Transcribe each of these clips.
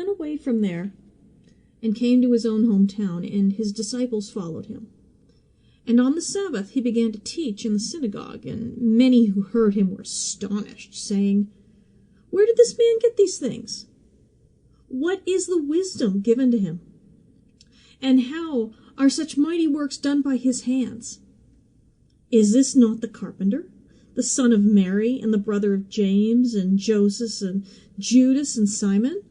went away from there and came to his own hometown, and his disciples followed him. And on the Sabbath he began to teach in the synagogue, and many who heard him were astonished, saying, "Where did this man get these things? What is the wisdom given to him? And how are such mighty works done by his hands? Is this not the carpenter, the son of Mary, and the brother of James, and Joseph, and Judas, and Simon?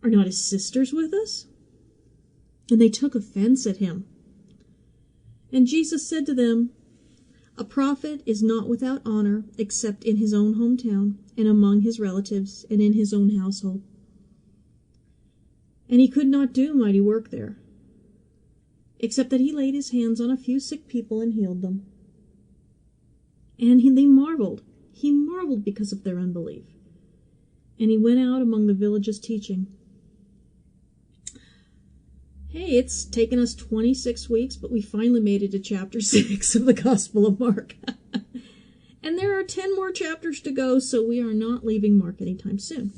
Are not his sisters with us?" And they took offense at him. And Jesus said to them, "A prophet is not without honor except in his own hometown, and among his relatives, and in his own household." And he could not do mighty work there, except that he laid his hands on a few sick people and healed them. And they marveled. He marveled because of their unbelief. And he went out among the villages teaching. Hey, it's taken us 26 weeks, but we finally made it to chapter 6 of the Gospel of Mark. And there are 10 more chapters to go, so we are not leaving Mark anytime soon.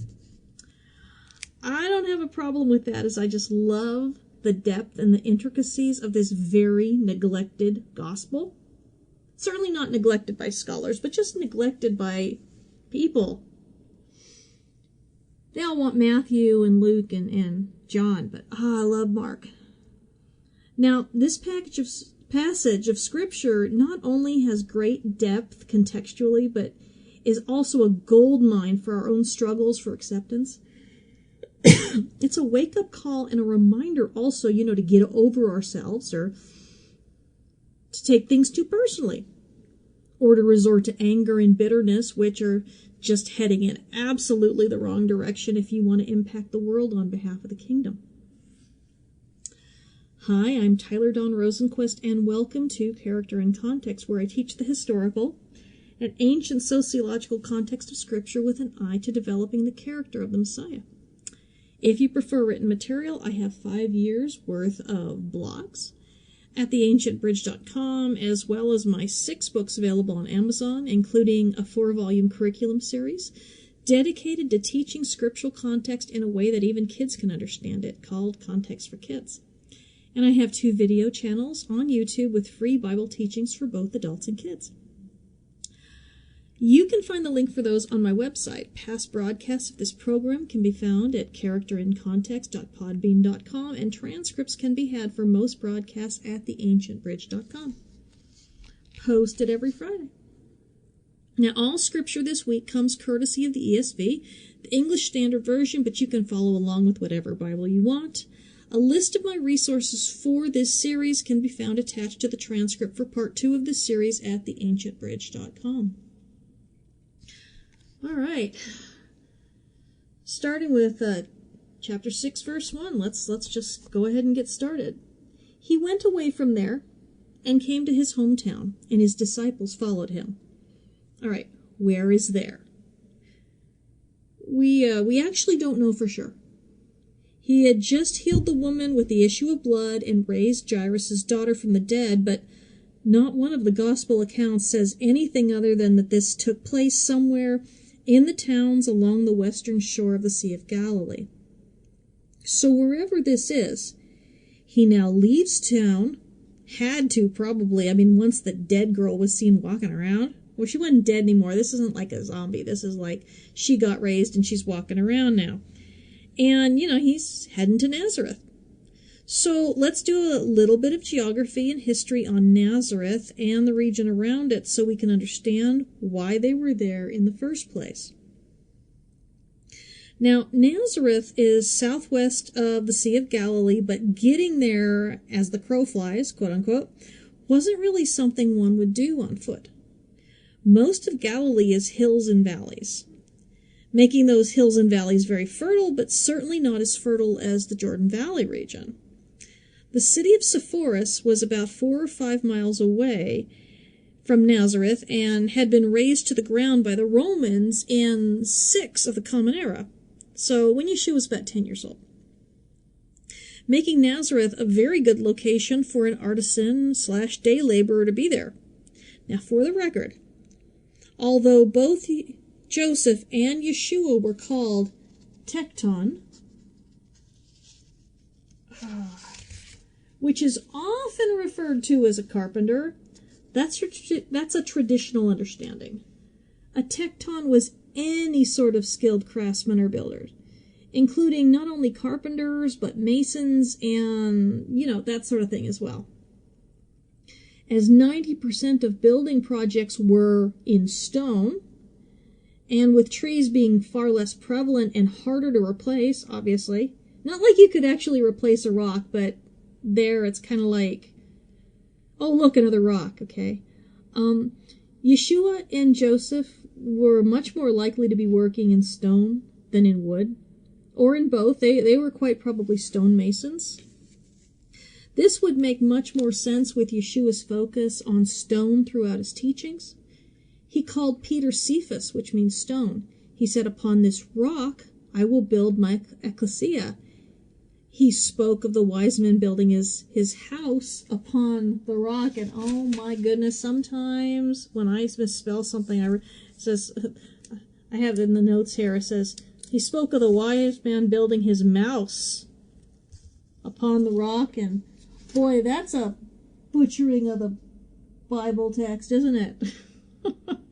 I don't have a problem with that, as I just love the depth and the intricacies of this very neglected gospel. Certainly not neglected by scholars, but just neglected by people. They all want Matthew and Luke and John, but I love Mark. Now, this passage of Scripture not only has great depth contextually, but is also a goldmine for our own struggles for acceptance. It's a wake-up call and a reminder also, to get over ourselves, or to take things too personally, or to resort to anger and bitterness, which are just heading in absolutely the wrong direction if you want to impact the world on behalf of the kingdom. Hi, I'm Tyler Dawn Rosenquist, and welcome to Character and Context, where I teach the historical and ancient sociological context of Scripture with an eye to developing the character of the Messiah. If you prefer written material, I have 5 years worth of blogs at theancientbridge.com, as well as my 6 books available on Amazon, including a 4-volume curriculum series dedicated to teaching scriptural context in a way that even kids can understand it, called Context for Kids. And I have 2 video channels on YouTube with free Bible teachings for both adults and kids. You can find the link for those on my website. Past broadcasts of this program can be found at characterincontext.podbean.com, and transcripts can be had for most broadcasts at theancientbridge.com. Posted every Friday. Now, all scripture this week comes courtesy of the ESV, the English Standard Version, but you can follow along with whatever Bible you want. A list of my resources for this series can be found attached to the transcript for part 2 of this series at theancientbridge.com. All right, starting with chapter 6, verse 1. Let's just go ahead and get started. He went away from there and came to his hometown, and his disciples followed him. All right, where is there? We actually don't know for sure. He had just healed the woman with the issue of blood and raised Jairus' daughter from the dead, but not one of the gospel accounts says anything other than that this took place somewhere in the towns along the western shore of the Sea of Galilee. So wherever this is, he now leaves town, had to probably, once the dead girl was seen walking around. Well, she wasn't dead anymore. This isn't like a zombie. This is like she got raised and she's walking around now. And, he's heading to Nazareth. So let's do a little bit of geography and history on Nazareth and the region around it so we can understand why they were there in the first place. Now, Nazareth is southwest of the Sea of Galilee, but getting there as the crow flies, quote unquote, wasn't really something one would do on foot. Most of Galilee is hills and valleys, making those hills and valleys very fertile, but certainly not as fertile as the Jordan Valley region. The city of Sepphoris was about 4 or 5 miles away from Nazareth and had been razed to the ground by the Romans in 6 of the Common Era, so when Yeshua was about 10 years old, making Nazareth a very good location for an artisan/day laborer to be there. Now, for the record, although both Joseph and Yeshua were called Tekton, which is often referred to as a carpenter. That's a traditional understanding. A tekton was any sort of skilled craftsman or builder, including not only carpenters, but masons and, that sort of thing as well. As 90% of building projects were in stone, and with trees being far less prevalent and harder to replace, obviously. Not like you could actually replace a rock, but there it's kind of like, oh, look, another rock, okay? Yeshua and Joseph were much more likely to be working in stone than in wood, or in both. They were quite probably stonemasons. This would make much more sense with Yeshua's focus on stone throughout his teachings. He called Peter Cephas, which means stone. He said, upon this rock I will build my ecclesia. He spoke of the wise man building his house upon the rock, and oh my goodness, sometimes when I misspell something, I have it in the notes here, it says, he spoke of the wise man building his mouse upon the rock, and boy, that's a butchering of the Bible text, isn't it?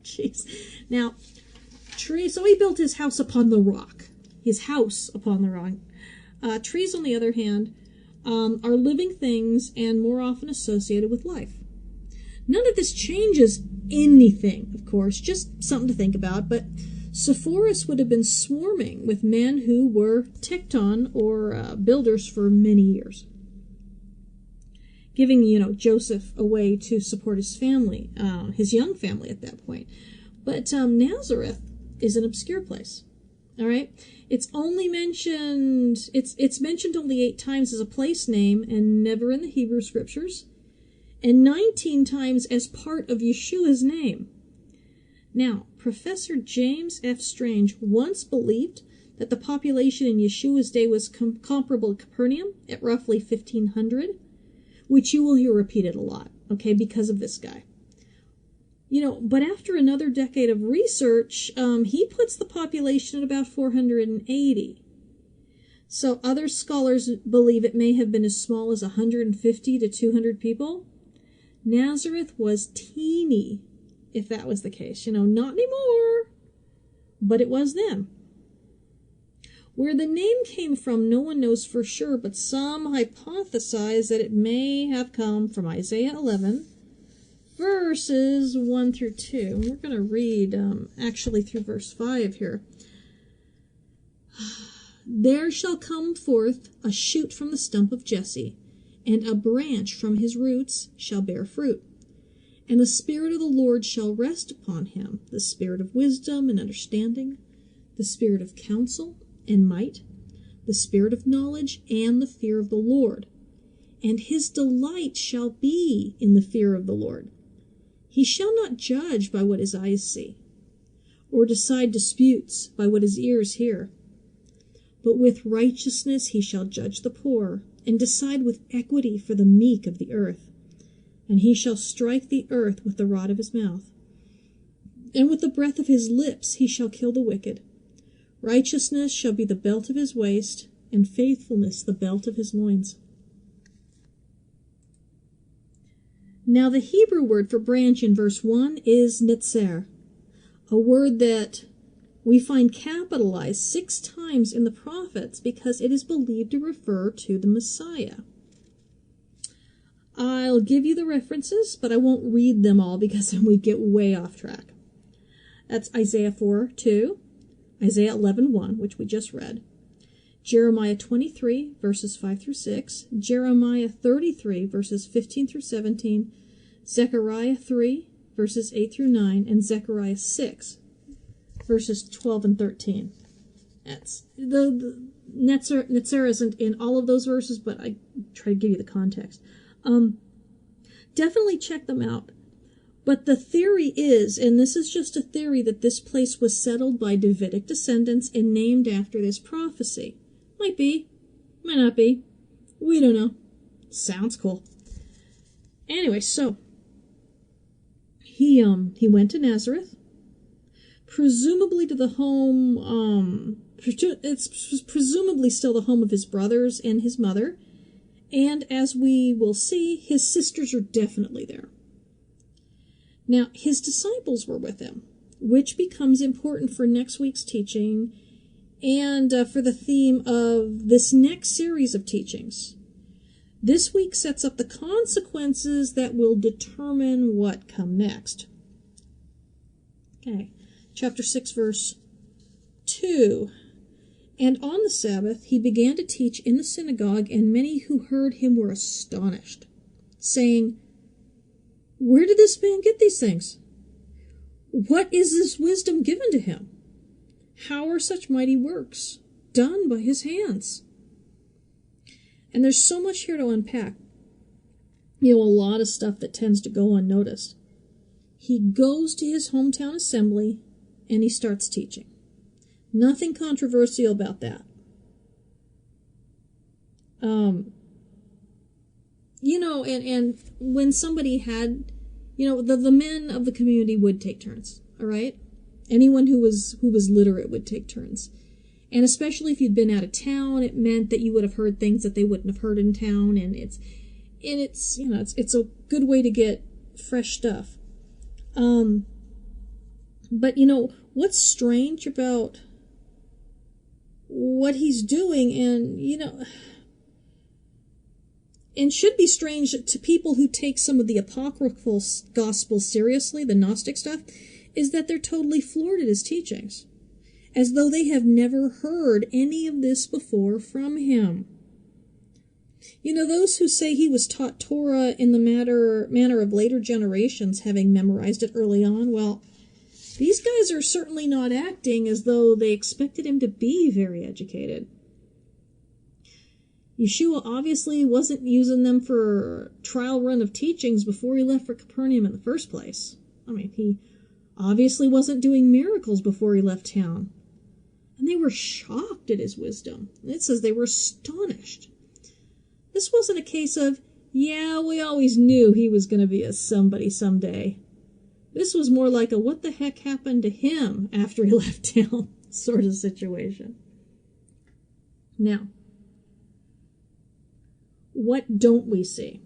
Jeez. Now, so he built his house upon the rock. His house upon the rock. Trees, on the other hand, are living things and more often associated with life. None of this changes anything, of course, just something to think about, but Sepphoris would have been swarming with men who were tekton, or builders, for many years, giving, Joseph a way to support his family, his young family at that point. But Nazareth is an obscure place. All right, it's mentioned only 8 times as a place name and never in the Hebrew scriptures, and 19 times as part of Yeshua's name. Now, Professor James F. Strange once believed that the population in Yeshua's day was comparable to Capernaum at roughly 1,500, which you will hear repeated a lot, okay, because of this guy. But after another decade of research, he puts the population at about 480. So other scholars believe it may have been as small as 150 to 200 people. Nazareth was teeny, if that was the case. Not anymore, but it was then. Where the name came from, no one knows for sure, but some hypothesize that it may have come from Isaiah 11, verses 1 through 2. We're going to read actually through verse 5 here. There shall come forth a shoot from the stump of Jesse, and a branch from his roots shall bear fruit. And the Spirit of the Lord shall rest upon him, the Spirit of wisdom and understanding, the Spirit of counsel and might, the Spirit of knowledge and the fear of the Lord. And his delight shall be in the fear of the Lord. He shall not judge by what his eyes see, or decide disputes by what his ears hear. But with righteousness he shall judge the poor, and decide with equity for the meek of the earth. And he shall strike the earth with the rod of his mouth. And with the breath of his lips he shall kill the wicked. Righteousness shall be the belt of his waist, and faithfulness the belt of his loins. Now the Hebrew word for branch in verse 1 is netzer, a word that we find capitalized 6 times in the prophets because it is believed to refer to the Messiah. I'll give you the references, but I won't read them all because then we'd get way off track. That's Isaiah 4:2, Isaiah 11:1, which we just read, Jeremiah 23, verses 5 through 6, Jeremiah 33, verses 15 through 17, Zechariah 3, verses 8 through 9, and Zechariah 6, verses 12 and 13. That's the Netzer isn't in all of those verses, but I try to give you the context. Definitely check them out. But the theory is, and this is just a theory, that this place was settled by Davidic descendants and named after this prophecy. Might be, might not be. We don't know. Sounds cool. Anyway, so he went to Nazareth, presumably to the home. It's presumably still the home of his brothers and his mother, And as we will see, his sisters are definitely there. Now, his disciples were with him, which becomes important for next week's teaching and for the theme of this next series of teachings. This week sets up the consequences that will determine what come next. Okay, chapter 6, verse 2. And on the Sabbath he began to teach in the synagogue, and many who heard him were astonished, saying, Where did this man get these things? What is this wisdom given to him? How are such mighty works done by his hands? And there's so much here to unpack. A lot of stuff that tends to go unnoticed. He goes to his hometown assembly and he starts teaching. Nothing controversial about that. And when somebody had, the men of the community would take turns, all right? Anyone who was literate would take turns. And especially if you'd been out of town, it meant that you would have heard things that they wouldn't have heard in town, and it's a good way to get fresh stuff. But what's strange about what he's doing, and should be strange to people who take some of the apocryphal gospels seriously, the Gnostic stuff, is that they're totally floored at his teachings, as though they have never heard any of this before from him. Those who say he was taught Torah in the manner of later generations, having memorized it early on, well, these guys are certainly not acting as though they expected him to be very educated. Yeshua obviously wasn't using them for a trial run of teachings before he left for Capernaum in the first place. He obviously wasn't doing miracles before he left town. And they were shocked at his wisdom. It says they were astonished. This wasn't a case of, we always knew he was going to be a somebody someday. This was more like a what the heck happened to him after he left town sort of situation. Now, what don't we see?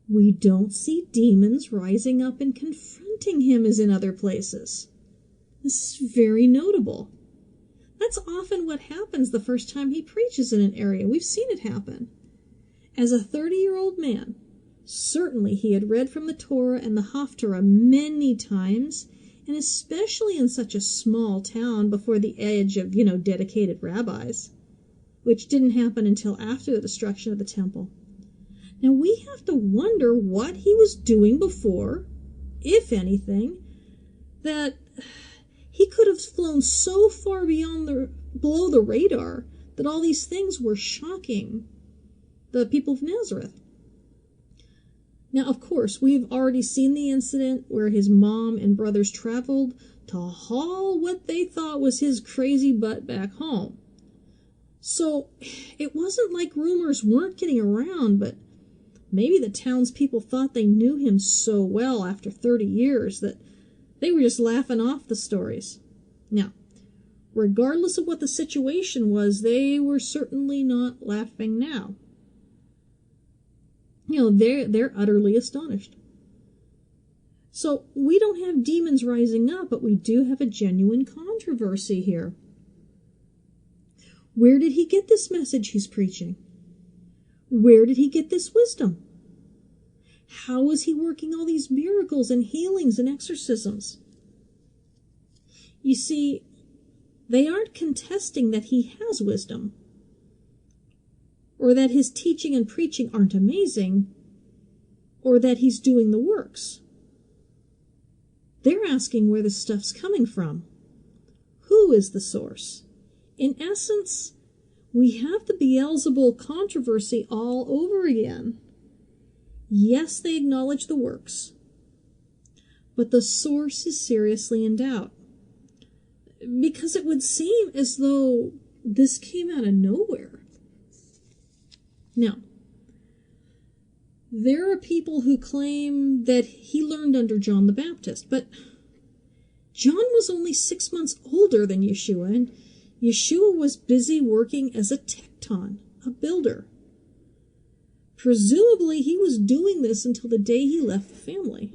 We don't see demons rising up and confronting him as in other places. This is very notable. That's often what happens the first time he preaches in an area. We've seen it happen. As a 30-year-old man, certainly he had read from the Torah and the Haftarah many times, and especially in such a small town before the age of, dedicated rabbis, which didn't happen until after the destruction of the temple. Now we have to wonder what he was doing before, if anything, that he could have flown so far below the radar that all these things were shocking the people of Nazareth. Now, of course, we've already seen the incident where his mom and brothers traveled to haul what they thought was his crazy butt back home. So it wasn't like rumors weren't getting around, but maybe the townspeople thought they knew him so well after 30 years that they were just laughing off the stories. Now, regardless of what the situation was, they were certainly not laughing now. They're utterly astonished. So we don't have demons rising up, but we do have a genuine controversy here. Where did he get this message he's preaching? Where did he get this wisdom? How was he working all these miracles and healings and exorcisms? You see, they aren't contesting that he has wisdom, or that his teaching and preaching aren't amazing, or that he's doing the works. They're asking where this stuff's coming from. Who is the source? In essence, we have the Beelzebul controversy all over again. Yes, they acknowledge the works, but the source is seriously in doubt. Because it would seem as though this came out of nowhere. Now, there are people who claim that he learned under John the Baptist, but John was only 6 months older than Yeshua, and Yeshua was busy working as a tekton, a builder. presumably he was doing this until the day he left the family.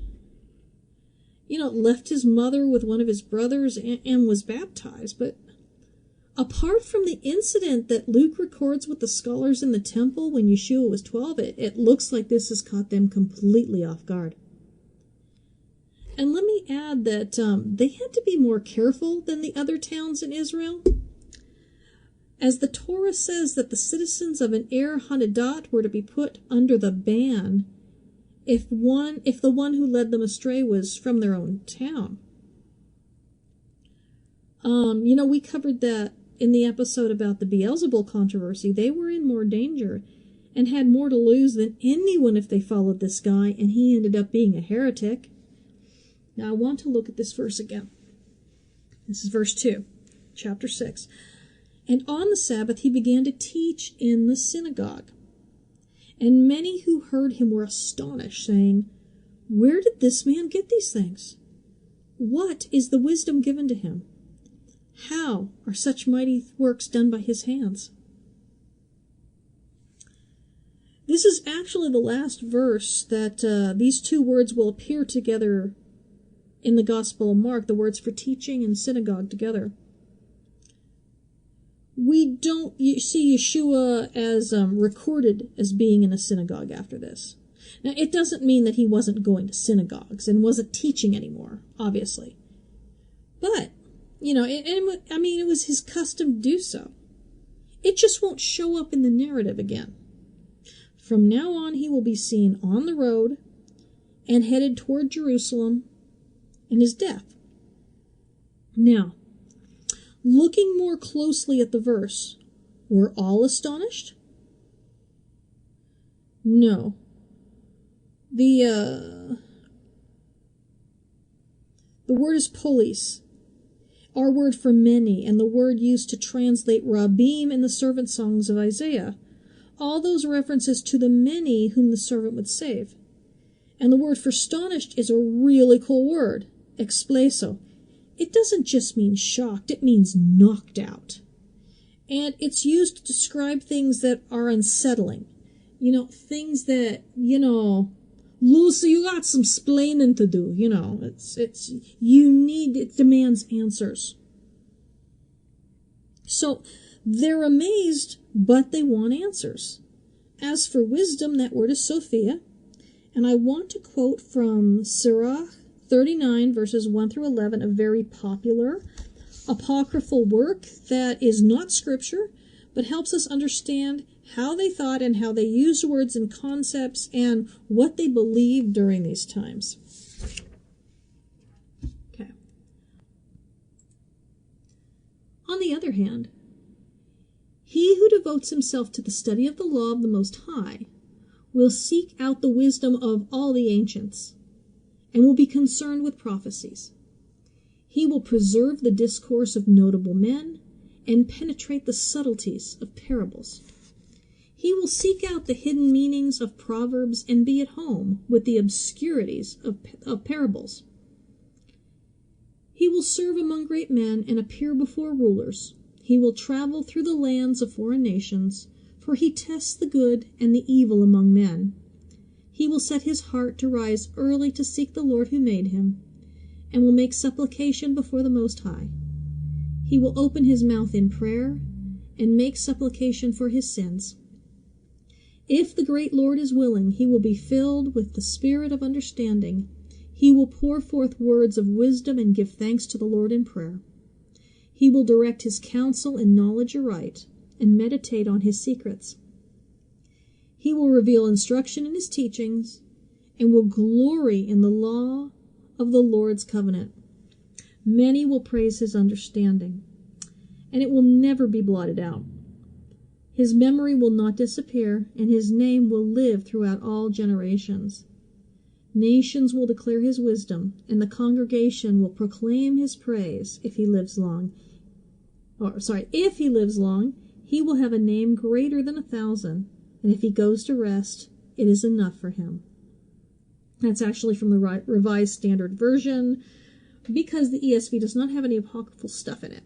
Left his mother with one of his brothers and was baptized. But apart from the incident that Luke records with the scholars in the temple when Yeshua was 12, it looks like this has caught them completely off guard. And let me add that they had to be more careful than the other towns in Israel. As the Torah says that the citizens of an Ir Hanadat were to be put under the ban if the one who led them astray was from their own town. We covered that in the episode about the Beelzebul controversy. They were in more danger and had more to lose than anyone if they followed this guy, and he ended up being a heretic. Now I want to look at this verse again. This is verse 2, chapter 6. And on the Sabbath he began to teach in the synagogue. And many who heard him were astonished, saying, Where did this man get these things? What is the wisdom given to him? How are such mighty works done by his hands? This is actually the last verse that these two words will appear together in the Gospel of Mark, the words for teaching and synagogue together. We don't see Yeshua as recorded as being in a synagogue after this. Now, it doesn't mean that he wasn't going to synagogues and wasn't teaching anymore, obviously. But, it was his custom to do so. It just won't show up in the narrative again. From now on, he will be seen on the road and headed toward Jerusalem and his death. Now, looking more closely at the verse, were all astonished? No. The word is polis, our word for many, and the word used to translate rabbim in the servant songs of Isaiah. All those references to the many whom the servant would save. And the word for astonished is a really cool word, expleso. It doesn't just mean shocked, it means knocked out. And it's used to describe things that are unsettling. Things that, Lucy, you got some splaining to do, it demands answers. So, they're amazed, but they want answers. As for wisdom, that word is Sophia, and I want to quote from Sirach 39, verses 1 through 11, a very popular apocryphal work that is not scripture, but helps us understand how they thought and how they used words and concepts and what they believed during these times. Okay. On the other hand, he who devotes himself to the study of the law of the Most High will seek out the wisdom of all the ancients, and will be concerned with prophecies. He will preserve the discourse of notable men, and penetrate the subtleties of parables. He will seek out the hidden meanings of proverbs, and be at home with the obscurities of parables. He will serve among great men, and appear before rulers. He will travel through the lands of foreign nations, for he tests the good and the evil among men. He will set his heart to rise early to seek the Lord who made him, and will make supplication before the Most High. He will open his mouth in prayer, and make supplication for his sins. If the great Lord is willing, he will be filled with the spirit of understanding. He will pour forth words of wisdom, and give thanks to the Lord in prayer. He will direct his counsel in knowledge aright, and meditate on his secrets. He will reveal instruction in his teachings, and will glory in the law of the Lord's covenant. Many will praise his understanding, and it will never be blotted out. His memory will not disappear, and his name will live throughout all generations. Nations will declare his wisdom, and the congregation will proclaim his praise if he lives long. If he lives long, he will have a name greater than 1,000, and if he goes to rest, it is enough for him. That's actually from the Revised Standard Version, because the ESV does not have any apocryphal stuff in it.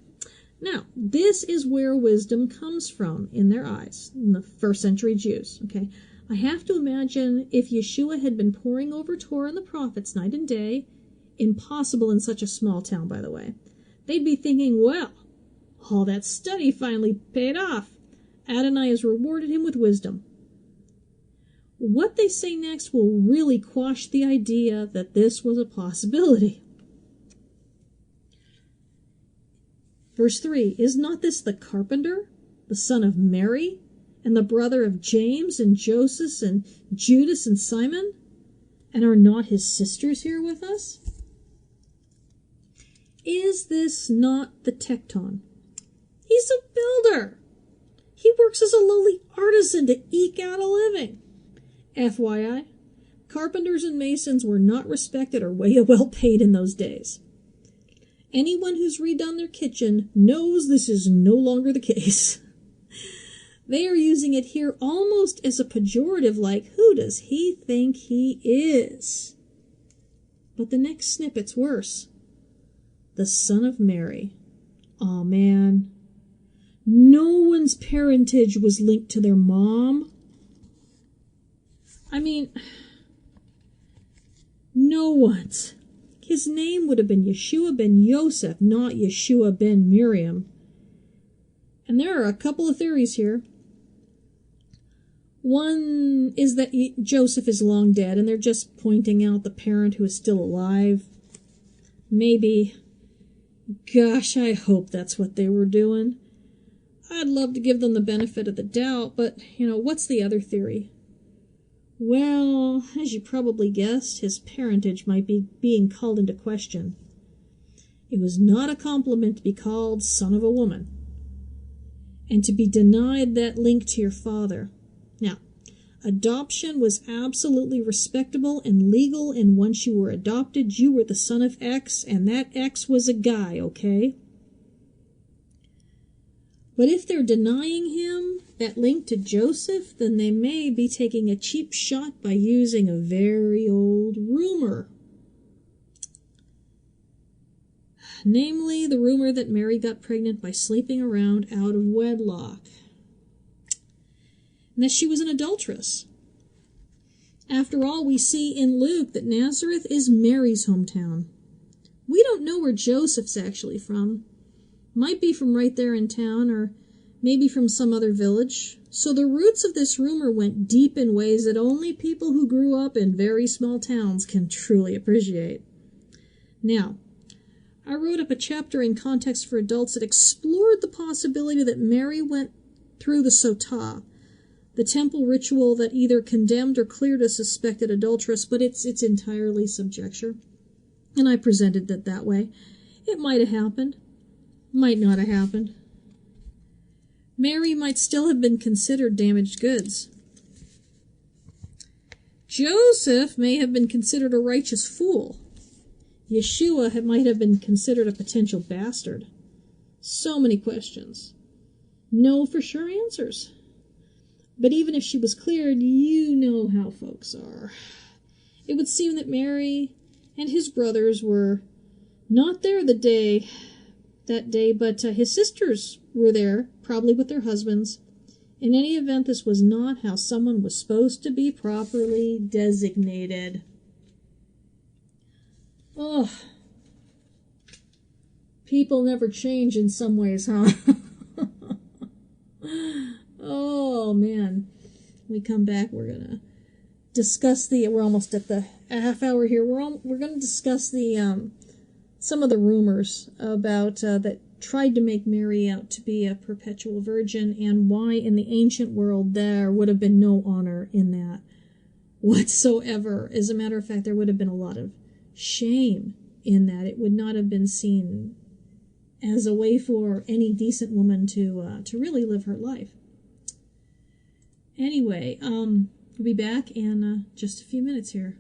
Now, this is where wisdom comes from in their eyes, in the first century Jews. Okay, I have to imagine if Yeshua had been poring over Torah and the prophets night and day, impossible in such a small town, by the way, they'd be thinking, well, all that study finally paid off. Adonai has rewarded him with wisdom. What they say next will really quash the idea that this was a possibility. Verse 3, is not this the carpenter, the son of Mary, and the brother of James and Joseph and Judas and Simon? And are not his sisters here with us? Is this not the tecton? He's a builder. He works as a lowly artisan to eke out a living. FYI, carpenters and masons were not respected or well paid in those days. Anyone who's redone their kitchen knows this is no longer the case. They are using it here almost as a pejorative, like, who does he think he is? But the next snippet's worse. The son of Mary. Aw, man. No one's parentage was linked to their mom. I mean, no one's. His name would have been Yeshua ben Yosef, not Yeshua ben Miriam. And there are a couple of theories here. One is that Joseph is long dead, and they're just pointing out the parent who is still alive. Maybe. Gosh, I hope that's what they were doing. I'd love to give them the benefit of the doubt, but, what's the other theory? Well, as you probably guessed, his parentage might be being called into question. It was not a compliment to be called son of a woman, and to be denied that link to your father. Now, adoption was absolutely respectable and legal, and once you were adopted, you were the son of X, and that X was a guy, okay? But if they're denying him that link to Joseph, then they may be taking a cheap shot by using a very old rumor. Namely, the rumor that Mary got pregnant by sleeping around out of wedlock. And that she was an adulteress. After all, we see in Luke that Nazareth is Mary's hometown. We don't know where Joseph's actually from. Might be from right there in town, or maybe from some other village. So the roots of this rumor went deep in ways that only people who grew up in very small towns can truly appreciate. Now, I wrote up a chapter in Context for Adults that explored the possibility that Mary went through the sotah, the temple ritual that either condemned or cleared a suspected adulteress, but it's entirely subjecture. And I presented it that way. It might have happened. Might not have happened. Mary might still have been considered damaged goods. Joseph may have been considered a righteous fool. Yeshua might have been considered a potential bastard. So many questions. No for sure answers. But even if she was cleared, you know how folks are. It would seem that Mary and his brothers were not there that day, but his sisters were there, probably with their husbands. In any event, this was not how someone was supposed to be properly designated. Oh, people never change in some ways, huh? Oh, man. When we come back, we're going to discuss we're almost at the half hour here. We're going to discuss some of the rumors about that tried to make Mary out to be a perpetual virgin, and why in the ancient world there would have been no honor in that whatsoever. As a matter of fact, there would have been a lot of shame in that. It would not have been seen as a way for any decent woman to really live her life. Anyway, we'll be back in just a few minutes here.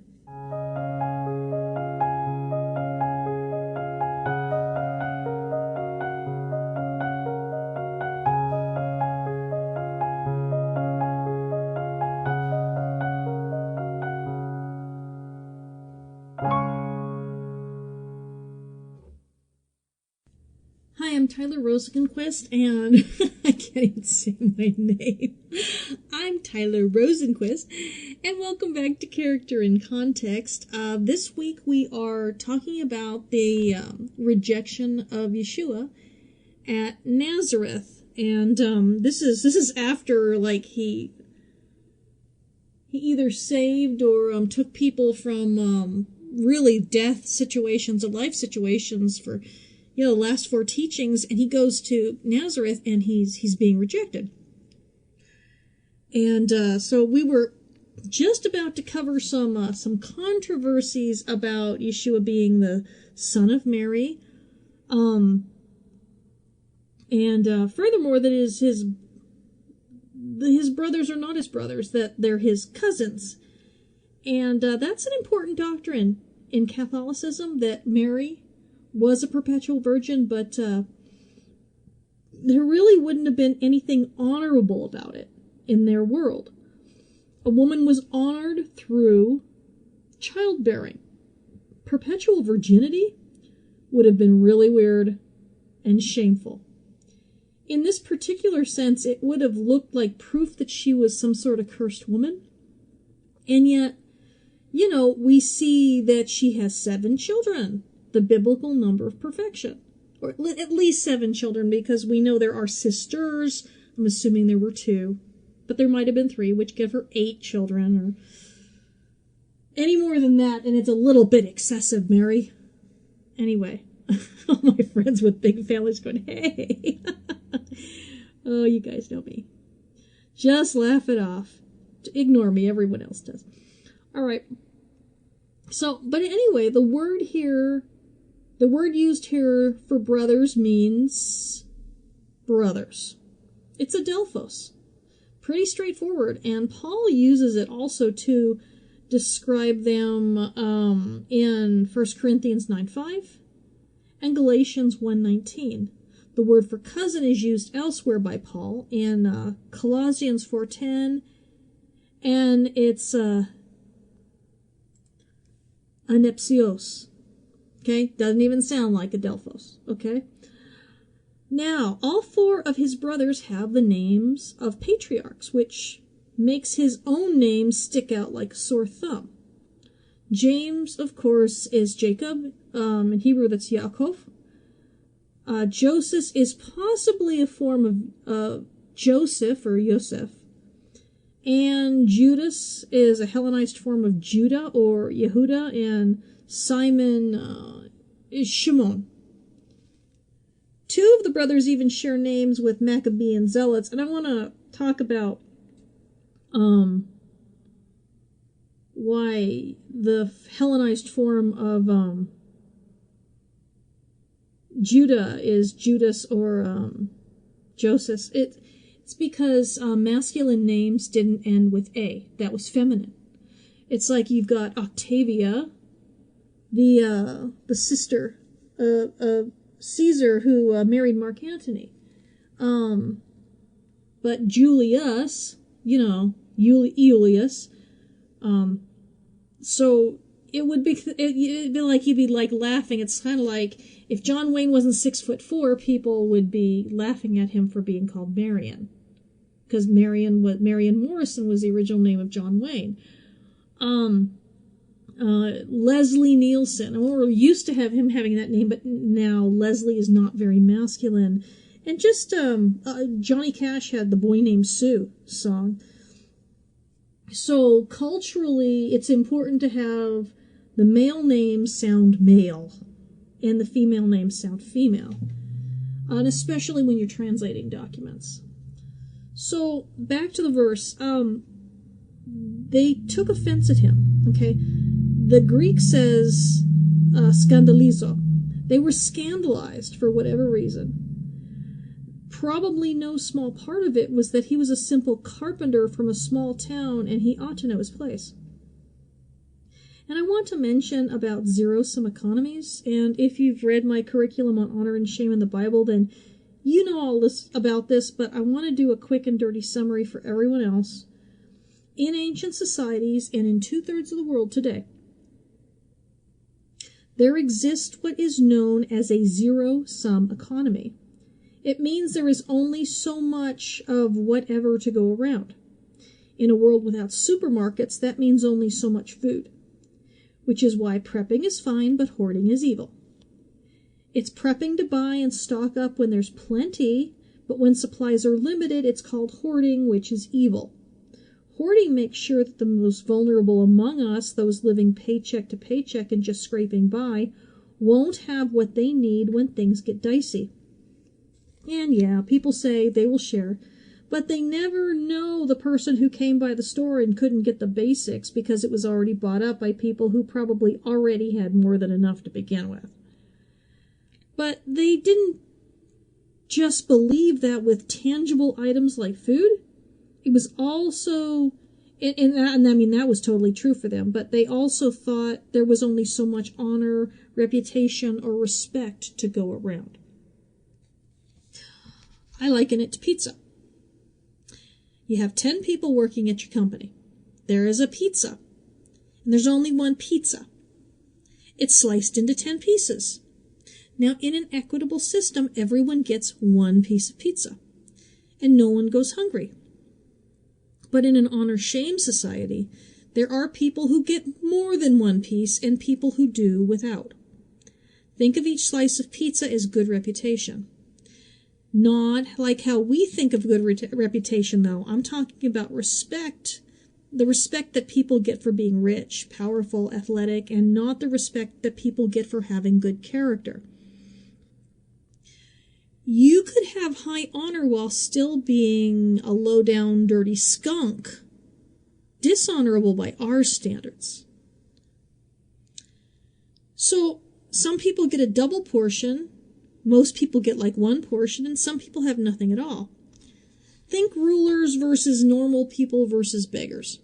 I'm Tyler Rosenquist, and I can't even say my name. I I'm Tyler Rosenquist, and welcome back to Character in Context. This week we are talking about the rejection of Yeshua at Nazareth, and this is after he either saved or took people from really death situations or life situations for the last 4 teachings, and he goes to Nazareth and he's being rejected. And so we were just about to cover some controversies about Yeshua being the son of Mary, and furthermore that his brothers are not his brothers, that they're his cousins, and that's an important doctrine in Catholicism, that Mary was a perpetual virgin, but there really wouldn't have been anything honorable about it in their world. A woman was honored through childbearing. Perpetual virginity would have been really weird and shameful. In this particular sense, it would have looked like proof that she was some sort of cursed woman. And yet, we see that she has 7 children, the biblical number of perfection. Or at least 7 children, because we know there are sisters. I'm assuming there were 2. But there might have been 3, which give her 8 children, or any more than that, and it's a little bit excessive, Mary. Anyway, all my friends with big families going, hey. Oh, you guys know me. Just laugh it off. Ignore me, everyone else does. All right. So, but anyway, the word used here for brothers means brothers. It's adelphos. Pretty straightforward, and Paul uses it also to describe them in 1 Corinthians 9:5 and Galatians 1:19. The word for cousin is used elsewhere by Paul in Colossians 4:10, and it's anepsios. Okay, doesn't even sound like adelphos. Okay. Now, all 4 of his brothers have the names of patriarchs, which makes his own name stick out like a sore thumb. James, of course, is Jacob. In Hebrew, that's Yaakov. Joseph is possibly a form of Joseph or Yosef. And Judas is a Hellenized form of Judah or Yehuda. And Simon is Shimon. 2 of the brothers even share names with Maccabean zealots, and I want to talk about why the Hellenized form of Judah is Judas or Joseph. It's because masculine names didn't end with A. That was feminine. It's like you've got Octavia, the sister of Caesar, who married Mark Antony. But Julius, Julius. So it'd be like you'd be like laughing. It's kind of like if John Wayne wasn't 6'4", people would be laughing at him for being called Marion, because Marion Morrison was the original name of John Wayne. Leslie Nielsen. And we're used to have him having that name, but now Leslie is not very masculine. And just Johnny Cash had the Boy Named Sue song. So culturally, it's important to have the male names sound male and the female names sound female, and especially when you're translating documents. So back to the verse. They took offense at him. Okay. The Greek says skandalizo. They were scandalized for whatever reason. Probably no small part of it was that he was a simple carpenter from a small town and he ought to know his place. And I want to mention about zero-sum economies, and if you've read my curriculum on honor and shame in the Bible, then you know all this about this, but I want to do a quick and dirty summary for everyone else. In ancient societies and in 2/3 of the world today, there exists what is known as a zero-sum economy. It means there is only so much of whatever to go around. In a world without supermarkets, that means only so much food, which is why prepping is fine, but hoarding is evil. It's prepping to buy and stock up when there's plenty, but when supplies are limited, it's called hoarding, which is evil. Hoarding makes sure that the most vulnerable among us, those living paycheck to paycheck and just scraping by, won't have what they need when things get dicey. And yeah, people say they will share, but they never know the person who came by the store and couldn't get the basics because it was already bought up by people who probably already had more than enough to begin with. But they didn't just believe that with tangible items like food. It was also, and I mean, that was totally true for them, but they also thought there was only so much honor, reputation, or respect to go around. I liken it to pizza. You have 10 people working at your company. There is a pizza, and there's only one pizza. It's sliced into 10 pieces. Now, in an equitable system, everyone gets one piece of pizza, and no one goes hungry. But in an honor-shame society, there are people who get more than one piece and people who do without. Think of each slice of pizza as good reputation. Not like how we think of good reputation, though. I'm talking about respect, the respect that people get for being rich, powerful, athletic, and not the respect that people get for having good character. You could have high honor while still being a low-down, dirty skunk. Dishonorable by our standards. So, some people get a double portion, most people get like one portion, and some people have nothing at all. Think rulers versus normal people versus beggars.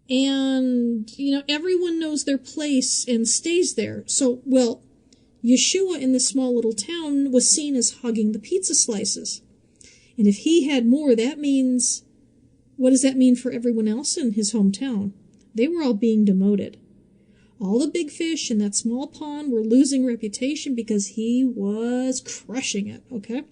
And, everyone knows their place and stays there. So, Yeshua in this small little town was seen as hugging the pizza slices. And if he had more, that means, what does that mean for everyone else in his hometown? They were all being demoted. All the big fish in that small pond were losing reputation because he was crushing it, okay?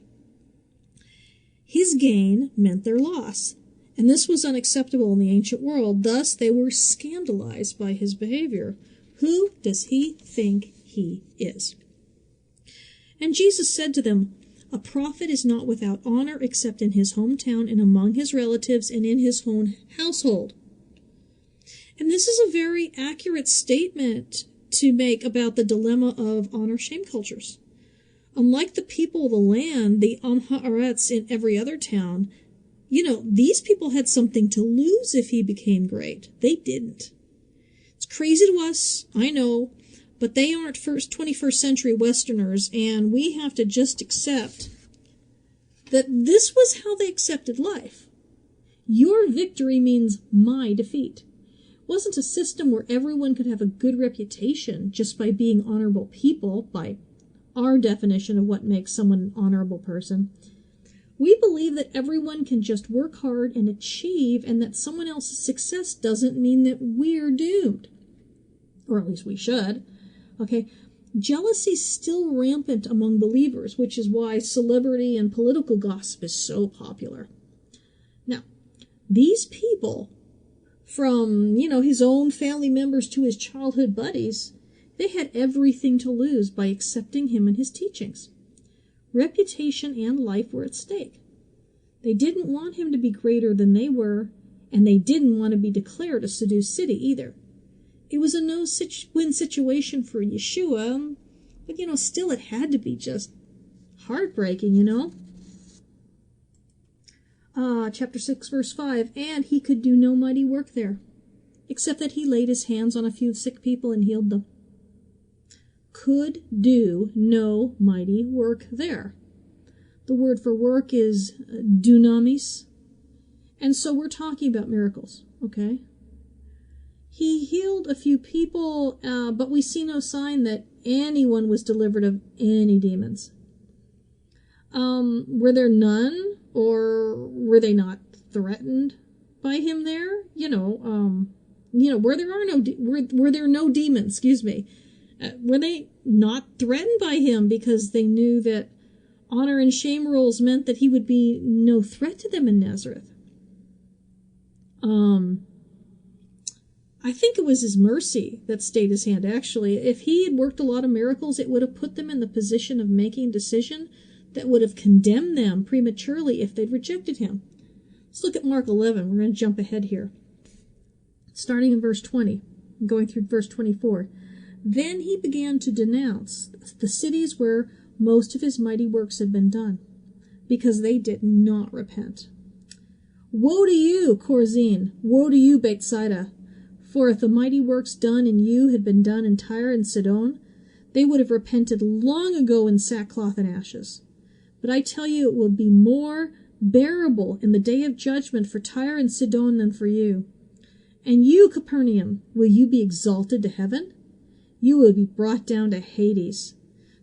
His gain meant their loss. And this was unacceptable in the ancient world. Thus, they were scandalized by his behavior. Who does he think he is? And Jesus said to them, "A prophet is not without honor except in his hometown and among his relatives and in his own household." And this is a very accurate statement to make about the dilemma of honor-shame cultures. Unlike the people of the land, the Amharets in every other town, these people had something to lose if he became great. They didn't. It's crazy to us, I know, but they aren't 21st century Westerners, and we have to just accept that this was how they accepted life. Your victory means my defeat. It wasn't a system where everyone could have a good reputation just by being honorable people, by our definition of what makes someone an honorable person. We believe that everyone can just work hard and achieve, and that someone else's success doesn't mean that we're doomed. Or at least we should. Okay, jealousy's still rampant among believers, which is why celebrity and political gossip is so popular. Now, these people, from, his own family members to his childhood buddies, they had everything to lose by accepting him and his teachings. Reputation and life were at stake. They didn't want him to be greater than they were, and they didn't want to be declared a seduced city either. It was a no-win situation for Yeshua, but, still it had to be just heartbreaking, Chapter 6, verse 5, "And he could do no mighty work there, except that he laid his hands on a few sick people and healed them." Could do no mighty work there. The word for work is dunamis, and so we're talking about miracles, okay? He healed a few people, but we see no sign that anyone was delivered of any demons. Were there none, or were they not threatened by him there? Were there no demons? Were they not threatened by him because they knew that honor and shame rules meant that he would be no threat to them in Nazareth? I think it was his mercy that stayed his hand, actually. If he had worked a lot of miracles, it would have put them in the position of making a decision that would have condemned them prematurely if they'd rejected him. Let's look at Mark 11. We're going to jump ahead here. Starting in verse 20, going through verse 24. Then he began to denounce the cities where most of his mighty works had been done, because they did not repent. Woe to you, Chorazin! Woe to you, Bethsaida! For if the mighty works done in you had been done in Tyre and Sidon, they would have repented long ago in sackcloth and ashes. But I tell you, it will be more bearable in the day of judgment for Tyre and Sidon than for you. And you, Capernaum, will you be exalted to heaven? You will be brought down to Hades.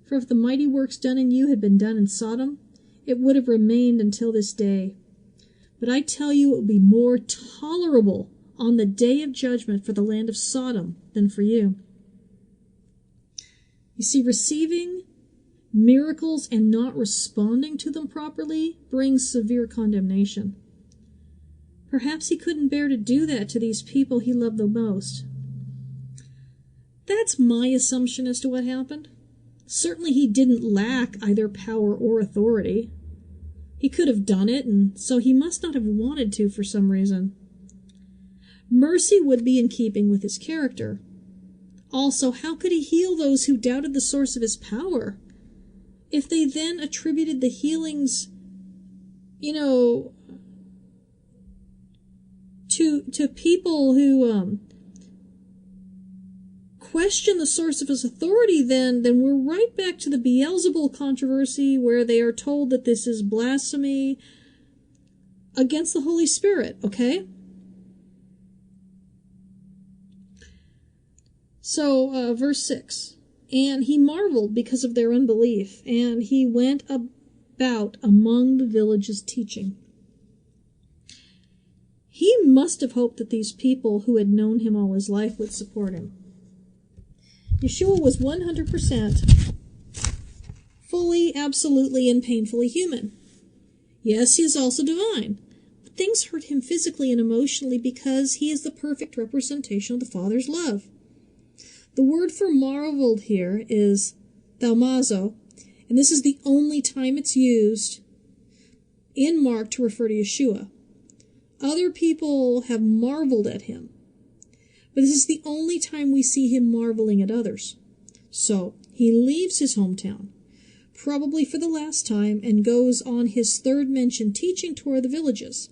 For if the mighty works done in you had been done in Sodom, it would have remained until this day. But I tell you, it will be more tolerable on the day of judgment for the land of Sodom than for you. You see, receiving miracles and not responding to them properly brings severe condemnation. Perhaps he couldn't bear to do that to these people he loved the most. That's my assumption as to what happened. Certainly he didn't lack either power or authority. He could have done it, and so he must not have wanted to for some reason. Mercy would be in keeping with his character. Also, how could he heal those who doubted the source of his power? If they then attributed the healings, to people who question the source of his authority, then we're right back to the Beelzebul controversy, where they are told that this is blasphemy against the Holy Spirit, okay? So, verse 6, and he marveled because of their unbelief, and he went about among the villages teaching. He must have hoped that these people who had known him all his life would support him. Yeshua was 100% fully, absolutely, and painfully human. Yes, he is also divine, but things hurt him physically and emotionally because he is the perfect representation of the Father's love. The word for marveled here is thaumazo, and this is the only time it's used in Mark to refer to Yeshua. Other people have marveled at him, but this is the only time we see him marveling at others. So he leaves his hometown, probably for the last time, and goes on his third mentioned teaching tour of the villages.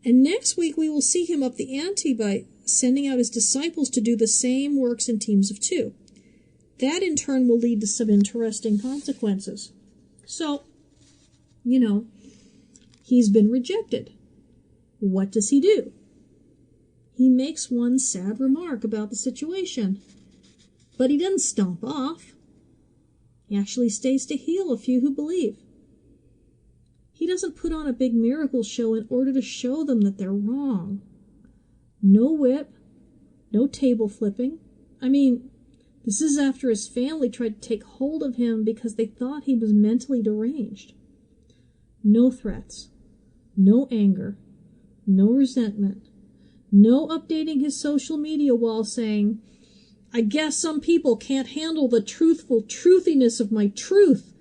And next week we will see him up the ante by sending out his disciples to do the same works in teams of 2. That in turn will lead to some interesting consequences. So, he's been rejected. What does he do? He makes one sad remark about the situation, but he doesn't stomp off. He actually stays to heal a few who believe. He doesn't put on a big miracle show in order to show them that they're wrong. No whip, no table flipping. This is after his family tried to take hold of him because they thought he was mentally deranged. No threats, no anger, no resentment, no updating his social media wall saying, I guess some people can't handle the truthful truthiness of my truth,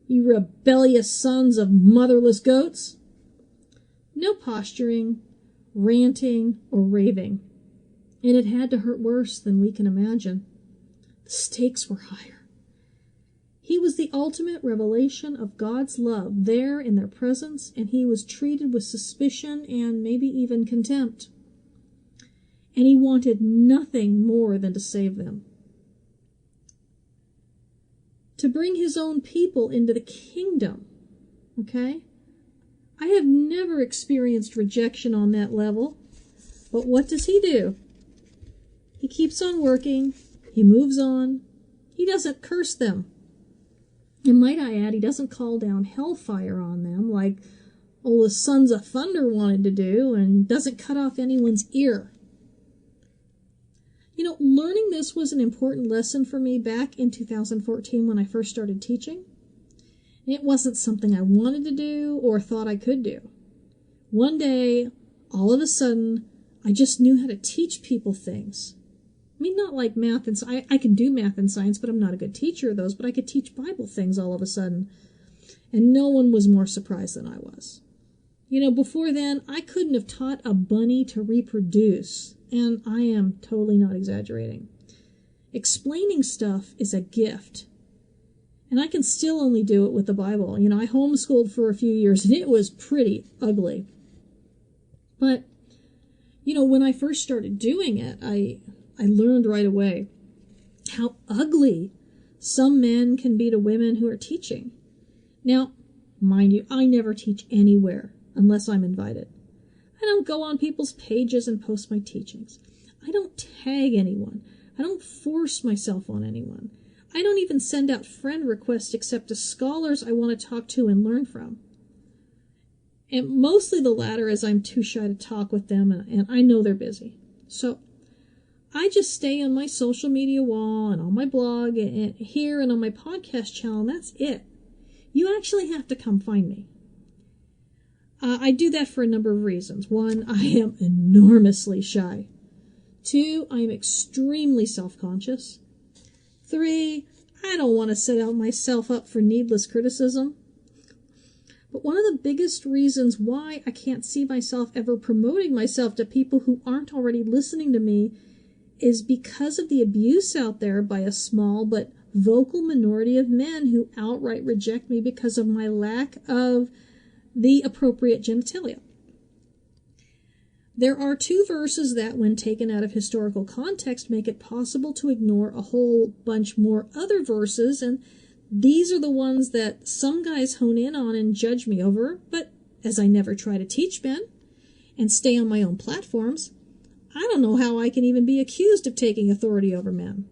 you rebellious sons of motherless goats. No posturing, ranting, or raving. And it had to hurt worse than we can imagine. The stakes were higher. He was the ultimate revelation of God's love there in their presence, and he was treated with suspicion and maybe even contempt. And he wanted nothing more than to save them. To bring his own people into the kingdom, okay? I have never experienced rejection on that level, but what does he do? He keeps on working, he moves on, he doesn't curse them. And might I add, he doesn't call down hellfire on them like the sons of thunder wanted to do, and doesn't cut off anyone's ear. Learning this was an important lesson for me back in 2014 when I first started teaching. It wasn't something I wanted to do or thought I could do. One day, all of a sudden, I just knew how to teach people things. I mean, not like math and I can do math and science, but I'm not a good teacher of those, but I could teach Bible things all of a sudden. And no one was more surprised than I was. Before then, I couldn't have taught a bunny to reproduce, and I am totally not exaggerating. Explaining stuff is a gift, and I can still only do it with the Bible. I homeschooled for a few years, and it was pretty ugly. But, when I first started doing it, I learned right away how ugly some men can be to women who are teaching. Now, mind you, I never teach anywhere unless I'm invited. I don't go on people's pages and post my teachings. I don't tag anyone. I don't force myself on anyone. I don't even send out friend requests except to scholars I want to talk to and learn from. And mostly the latter, as I'm too shy to talk with them, and I know they're busy. So I just stay on my social media wall and on my blog and here and on my podcast channel, and that's it. You actually have to come find me. I do that for a number of reasons. 1, I am enormously shy. 2, I am extremely self-conscious. 3, I don't want to set out myself up for needless criticism. But one of the biggest reasons why I can't see myself ever promoting myself to people who aren't already listening to me is because of the abuse out there by a small but vocal minority of men who outright reject me because of my lack of the appropriate genitalia. There are 2 verses that, when taken out of historical context, make it possible to ignore a whole bunch more other verses, and these are the ones that some guys hone in on and judge me over, but as I never try to teach men and stay on my own platforms, I don't know how I can even be accused of taking authority over men.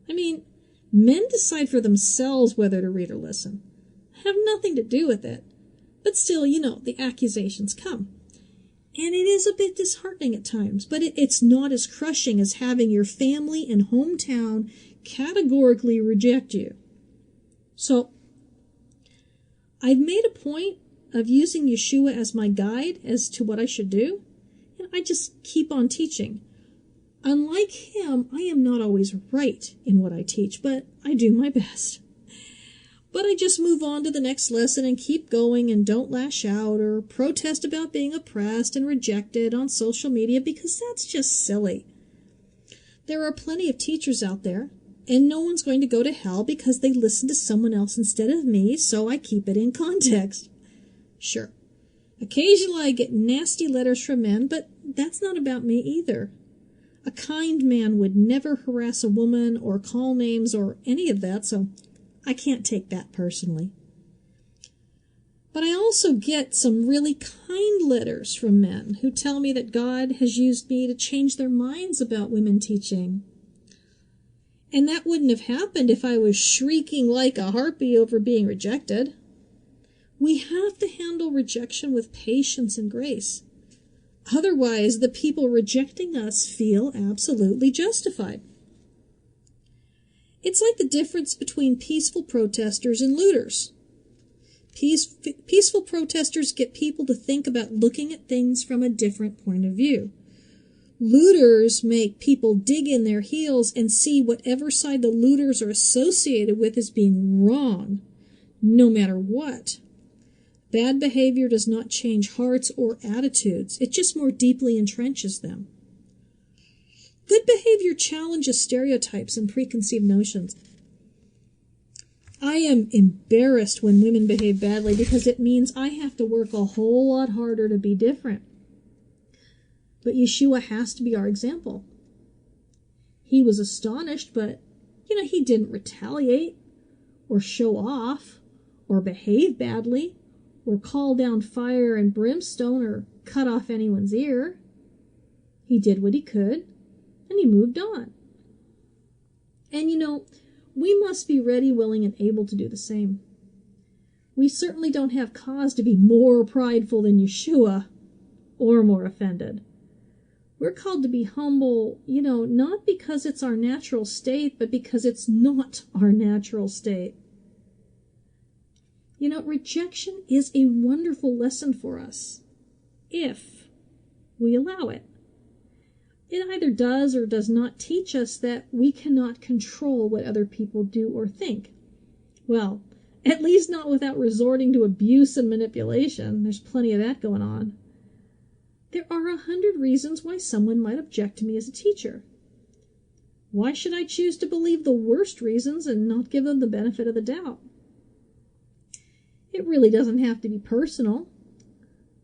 I mean, men decide for themselves whether to read or listen. I have nothing to do with it. But still, the accusations come. And it is a bit disheartening at times, but it's not as crushing as having your family and hometown categorically reject you. So, I've made a point of using Yeshua as my guide as to what I should do, and I just keep on teaching. Unlike him, I am not always right in what I teach, but I do my best. But I just move on to the next lesson and keep going and don't lash out or protest about being oppressed and rejected on social media because that's just silly. There are plenty of teachers out there, and no one's going to go to hell because they listen to someone else instead of me, so I keep it in context. Sure, occasionally I get nasty letters from men, but that's not about me either. A kind man would never harass a woman or call names or any of that, so I can't take that personally. But I also get some really kind letters from men who tell me that God has used me to change their minds about women teaching. And that wouldn't have happened if I was shrieking like a harpy over being rejected. We have to handle rejection with patience and grace. Otherwise, the people rejecting us feel absolutely justified. It's like the difference between peaceful protesters and looters. Peaceful protesters get people to think about looking at things from a different point of view. Looters make people dig in their heels and see whatever side the looters are associated with as being wrong, no matter what. Bad behavior does not change hearts or attitudes. It just more deeply entrenches them. Good behavior challenges stereotypes and preconceived notions. I am embarrassed when women behave badly because it means I have to work a whole lot harder to be different. But Yeshua has to be our example. He was astonished, but, he didn't retaliate or show off or behave badly or call down fire and brimstone or cut off anyone's ear. He did what he could, and he moved on. And we must be ready, willing, and able to do the same. We certainly don't have cause to be more prideful than Yeshua or more offended. We're called to be humble, not because it's our natural state, but because it's not our natural state. Rejection is a wonderful lesson for us if we allow it. It either does or does not teach us that we cannot control what other people do or think. Well, at least not without resorting to abuse and manipulation. There's plenty of that going on. There are 100 reasons why someone might object to me as a teacher. Why should I choose to believe the worst reasons and not give them the benefit of the doubt? It really doesn't have to be personal.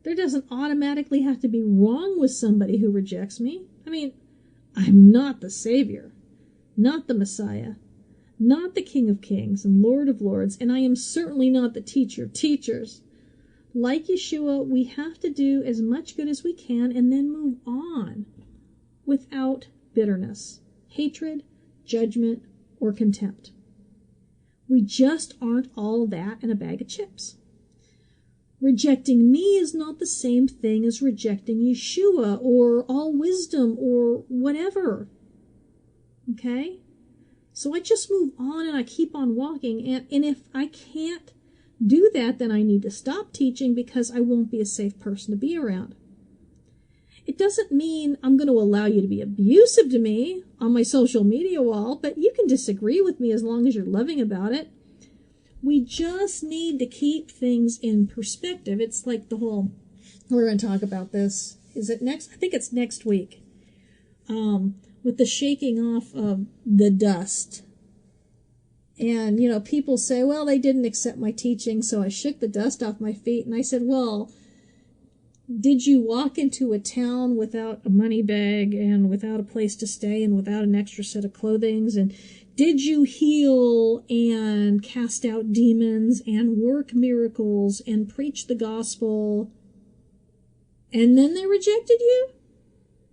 There doesn't automatically have to be wrong with somebody who rejects me. I mean, I'm not the Savior, not the Messiah, not the King of Kings and Lord of Lords, and I am certainly not the teacher of teachers. Like Yeshua, we have to do as much good as we can and then move on without bitterness, hatred, judgment, or contempt. We just aren't all that in a bag of chips. Rejecting me is not the same thing as rejecting Yeshua or all wisdom or whatever. Okay? So I just move on and I keep on walking. And if I can't do that, then I need to stop teaching because I won't be a safe person to be around. It doesn't mean I'm going to allow you to be abusive to me on my social media wall, but you can disagree with me as long as you're loving about it. We just need to keep things in perspective. It's like the whole, we're going to talk about this. Is it next? I think it's next week. With the shaking off of the dust. And, you know, people say, well, they didn't accept my teaching, so I shook the dust off my feet. And I said, well, did you walk into a town without a money bag and without a place to stay and without an extra set of clothing? And did you heal and cast out demons and work miracles and preach the gospel? And then they rejected you?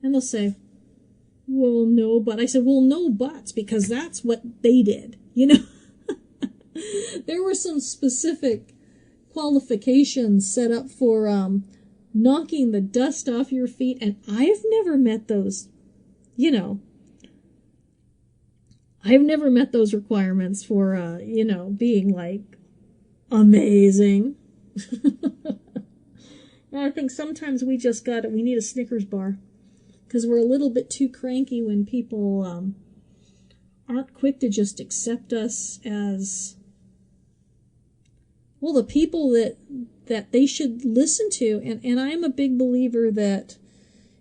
And they'll say, well, no, but. I said, well, no buts, because that's what they did, you know? There were some specific qualifications set up for knocking the dust off your feet, and I've never met those, you know. I've never met those requirements for, you know, being, like, amazing. I think sometimes we need a Snickers bar. Because we're a little bit too cranky when people aren't quick to just accept us as, well, the people that they should listen to. And I'm a big believer that,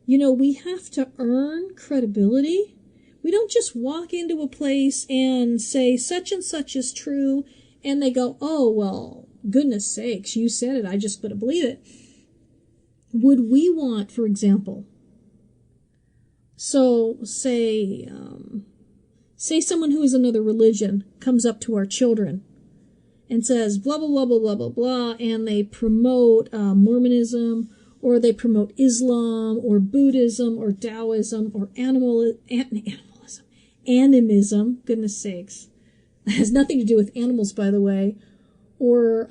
you know, we have to earn credibility. We don't just walk into a place and say such and such is true, and they go, oh, well, goodness sakes, you said it, I just gotta believe it. Would we want, for example, so say someone who is another religion comes up to our children and says blah, blah, blah, blah, blah, blah, blah, and they promote Mormonism, or they promote Islam, or Buddhism, or Taoism, or animism, goodness sakes. It has nothing to do with animals, by the way, or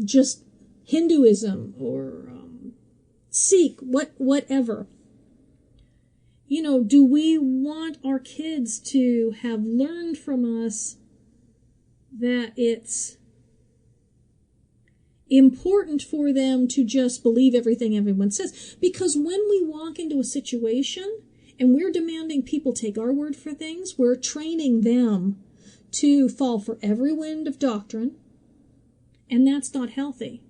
just Hinduism, or Sikh, whatever. You know, do we want our kids to have learned from us that it's important for them to just believe everything everyone says? Because when we walk into a situation and we're demanding people take our word for things, we're training them to fall for every wind of doctrine, and that's not healthy.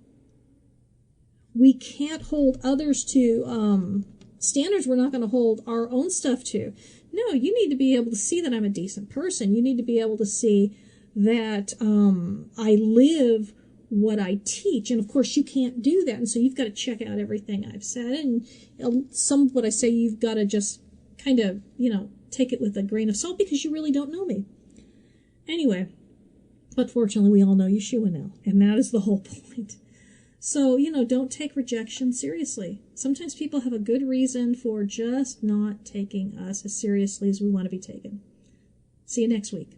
We can't hold others to standards we're not going to hold our own stuff to. No, you need to be able to see that I'm a decent person. You need to be able to see that I live what I teach. And of course you can't do that. And so you've got to check out everything I've said. And some of what I say you've got to just kind of, you know, take it with a grain of salt because you really don't know me. Anyway, but fortunately we all know Yeshua now. And that is the whole point. So, you know, don't take rejection seriously. Sometimes people have a good reason for just not taking us as seriously as we want to be taken. See you next week.